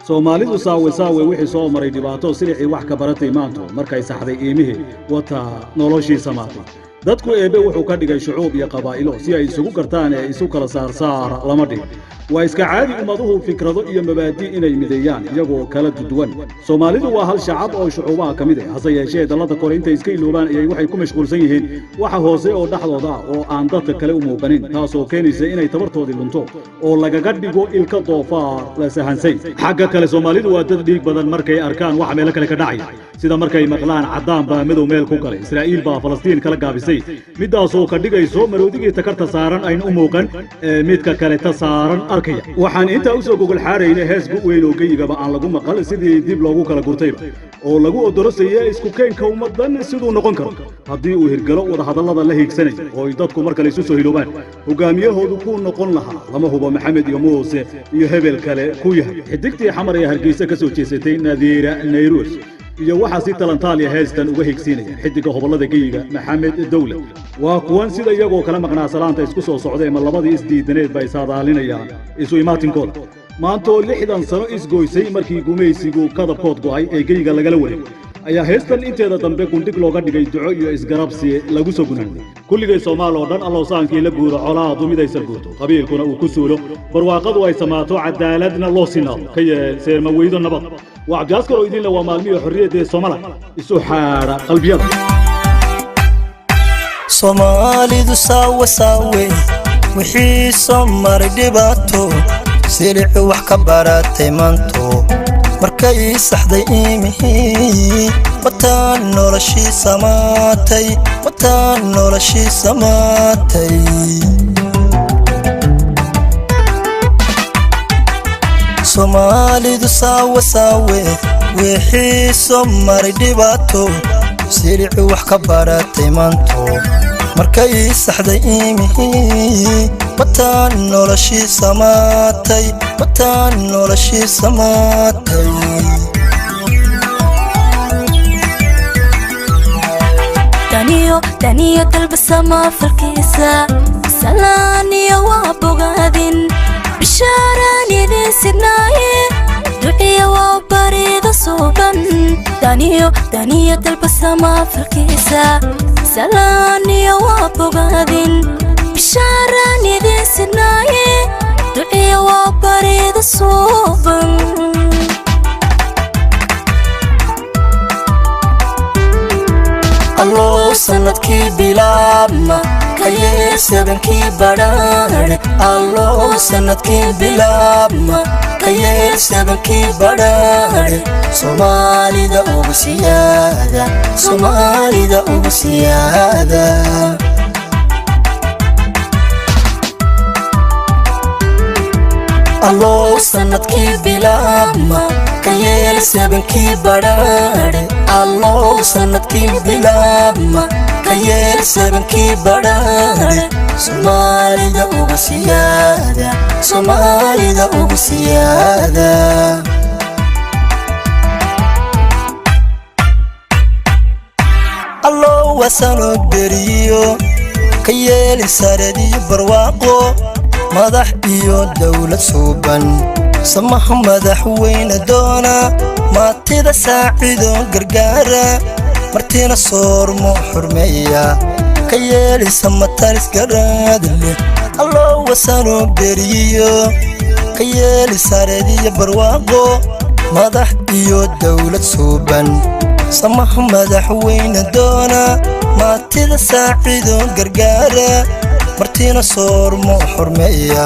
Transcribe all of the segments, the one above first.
Soomaalidu saawe wixii soo maray dhibaato silixii wax ka baratay maanto markay saxday iimihii wata noloshii samaatay dadku eebe wuxuu ka dhigay shucuub iyo qabaa'ilo si ay isugu gartaan ee isu kala saar lama dhig waa iska caadi ummaduhu fikrado iyo mabaadi inay mideeyaan iyagoo kala duwan Soomaalidu waa hal shacab oo shucuubaha kamid ah hase yeeshee dalada kore inta iska iloobaan ay waxay ku mashquulsan yihiin waxa hoose oo dhaxdooda oo aan dadka kale u muuqanin taasoo keenaysa inay tabartoodii lunto oo lagaga dhigo ilka doofaar la sahansay xagga kale Soomaalidu waa dad dhiig badan markay arkaan wax meel kale ka dhacay sida markay maqlaan cadaan baa madow meel ku galay Israa'iil baa Falastiin kala gaabisay midaasoo ka dhigayso maroodigii takarta saaran ay u muuqan midka kale ta saaran arkaya waxaan inta u soo gogol xaareeyay heesku weyn oo geeyigaba aan lagu maqal sidii dib loogu kala gurtayba oo lagu odorosayay isku keenka ummadan sidoo noqon karo hadii uu hirgalo wada hadallada la hiigsanay oo dadku marka la isu soo hiloobaan hogaamiyahoodu ku noqon lahaa lama hubo Maxamed iyo Muuse iyo hebel kale ku yahay xidigtii xamar ee Hargeysa ka soo jeesatay Nadiira Nayruus iyo waxa si talantaaliya heestan uga higsiinaya xidiga hobolada geeyiga Maxamed Dawlad waa kuwan sida iyagoo kala maqnaa salaanta isku soo socday ma labadii isdiidaneed bay saadaalinayaan isu imaatinkooda maanto 60 sano isgoysay markii gumaysigu kadabkood go'ay ee geeyiga lagala wareegay ayaa heestan inteeda dambe gundhig looga dhigay duco iyo isgarabsi lagu soo gunaanay kulligay Soomaal oo dhan Allah saankii la guuro colaadu midaysan guurto qabiilkuna uu ku suulo barwaaqadu ay samaato cadaaladna loo sinaado kayee seerma weydo nabad وعبجاز كانوا يدين لو مالمية حرية دي صومالا يسو حارة قلبيات صومالي دو ساوي وحي صمر دباتو سيرع وحكبارات تيمانتو مركي سحدي إيمي وطان نورشي سماتي Soomaalidu saawe wixii soo maray dhibaato siriic wax ka baratay maanto markay saxday iimihii wataan noloshii samaatay daniyo talbasama falkiisa salaaniya waa bogaadin bishaaraan idin sidnaaye duciya waa bariida suuban daniyo talbasama falkiisa salaaniya waa bogaadin bishaaraan idin sidnaaye duciya waa bariida suuban الله سندكي بلابما كيه سبنكي بدار الله سندكي بلابما كيه سبنكي بدار Somali da ugu siyaada الله سندكي بلابما كيه سبنكي بدار الله سندكي بلابما كيه سبنكي بدار Somali da ugu siyaada الله وسنو بريو كيه سردي برواقو مدح iyo dawlad suuban samax madaxweyne doona maatida saacido gargaara martina soormo xurmeeya ka yeelisa mataris garaadle Allah wasano beriyo ka yeelisa radiya barwaaqo madax iyo dawlad suuban samax madaxweyne doona maatida saacido gargaara martina soormo xurmeeya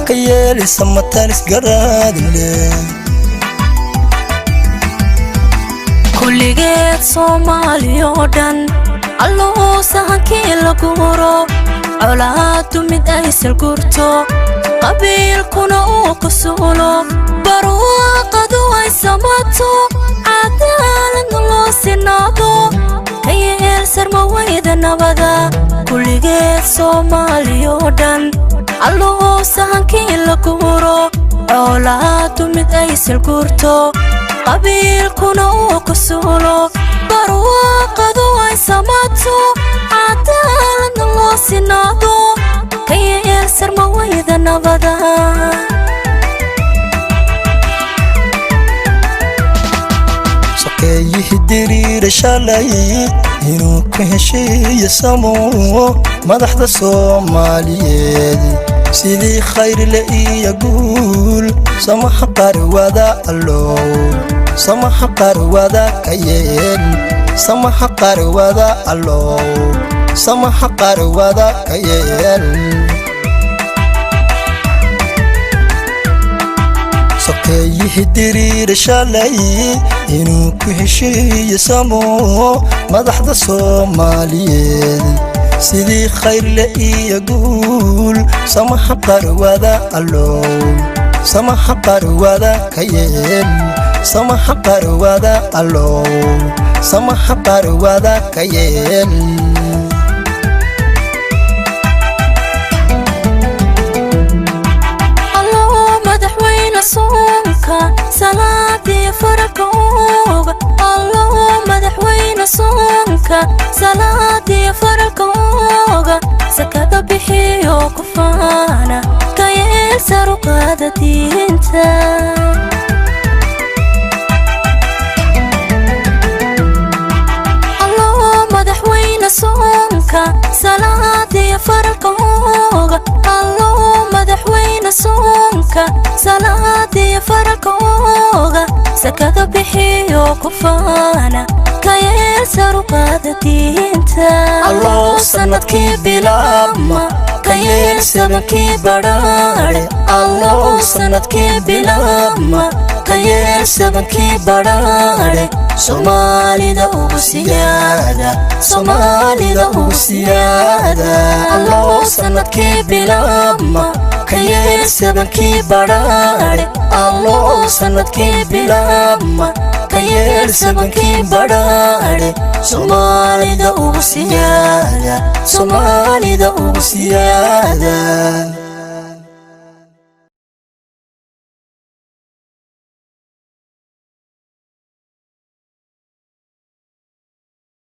ka yeelisa mataris garaadle kulligeed Soomaaliya oo dhan Allah sahankii la guuro colaadu mid ay salgurto qabiilkuna uu qasuulo barwaaqadu ay samaato cadaaladna loo sinaado ka yeel sarma weyda nabada kulligeed Soomaaliya oo dhan Allah sahankii la guuro colaadu mid ay salgurto qabiilkuna uu qasuulo barwaaqadu ay samaato cadaaladna loo sinaado ka yeel sarma weyda nabada diriira shalay inuu ku heshiiyo samo madaxda Soomaaliyeed sidii khayrle iyo guul samaha qarwada allow samaha qarwada kayeen samaha qarwada allow samaha qarwada kayeen sokeeyihii diriira shalay inuu ku heshiiyo samo madaxda Soomaaliyeed sidii khayrle iyo guul samaha qarwada allow samaha qarwada kayeen samaha qarwada allow samaha qarwada kayeen salaadii faralkooga allow madaxweyne soonka salaadii faralkooga sakada bixiyo ku faana ka yeel saru qaada diinta allow madaxweyne soonka salaadii faralkooga allow madaxweyne soonka salaadii faralkooga sakada bixiyo ku faana ka yeel saru qaada diinta allow sanadkii bilaabma ka yeel sabankii badhaadhe allow sanadkii bilaabma ka yeel sabankii badhaadhe soomaalida ugu siyaada soomaalida ugu siyaada allow sanadkii bilaabma ka yeel sabankii badhaadhe allow sanadkii bilaabma ka yeel sabankii badhaadhe soomaalida ugu siyaada soomaalida ugu siyaada